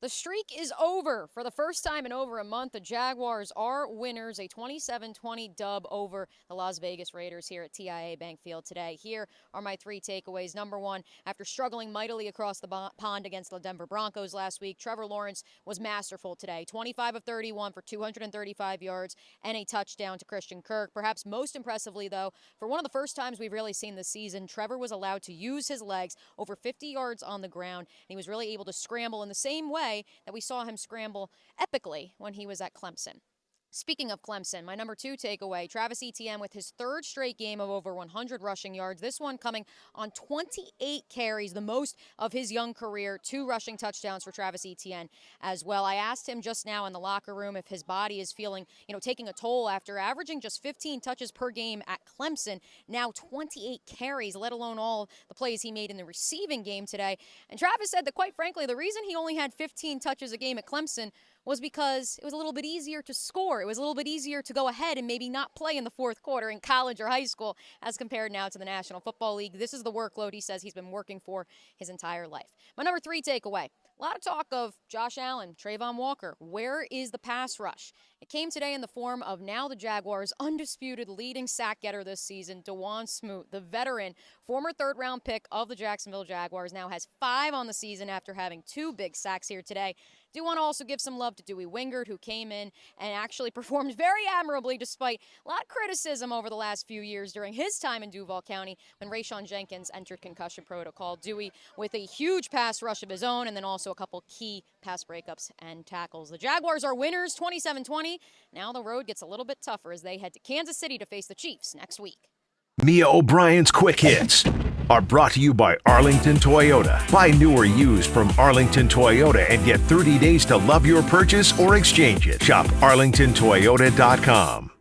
The streak is over. For the first time in over a month, the Jaguars are winners, a 27-20 dub over the Las Vegas Raiders here at TIAA Bank Field today. Here are my three takeaways. Number one, after struggling mightily across the pond against the Denver Broncos last week, Trevor Lawrence was masterful today. 25 of 31 for 235 yards and a touchdown to Christian Kirk. Perhaps most impressively, though, for one of the first times we've really seen this season, Trevor was allowed to use his legs over 50 yards on the ground, and he was really able to scramble in the same way that we saw him scramble epically when he was at Clemson. Speaking of Clemson, my number two takeaway, Travis Etienne with his third straight game of over 100 rushing yards, this one coming on 28 carries, the most of his young career, 2 rushing touchdowns for Travis Etienne as well. I asked him just now in the locker room if his body is feeling, taking a toll after averaging just 15 touches per game at Clemson, now 28 carries, let alone all the plays he made in the receiving game today. And Travis said that, quite frankly, the reason he only had 15 touches a game at Clemson was because it was a little bit easier to score. It was a little bit easier to go ahead and maybe not play in the fourth quarter in college or high school as compared now to the National Football League. This is the workload he says he's been working for his entire life. My number three takeaway, a lot of talk of Josh Allen, Trayvon Walker. Where is the pass rush? It came today in the form of now the Jaguars' undisputed leading sack getter this season, DeJuan Smoot, the veteran, former third-round pick of the Jacksonville Jaguars, now has 5 on the season after having 2 big sacks here today. Do want to also give some love to Dewey Wingard, who came in and actually performed very admirably despite a lot of criticism over the last few years during his time in Duval County when Rayshon Jenkins entered concussion protocol. Dewey with a huge pass rush of his own and then also a couple key pass breakups and tackles. The Jaguars are winners, 27-20. Now the road gets a little bit tougher as they head to Kansas City to face the Chiefs next week. Mia O'Brien's Quick Hits are brought to you by Arlington Toyota. Buy new or used from Arlington Toyota and get 30 days to love your purchase or exchange it. Shop arlingtontoyota.com.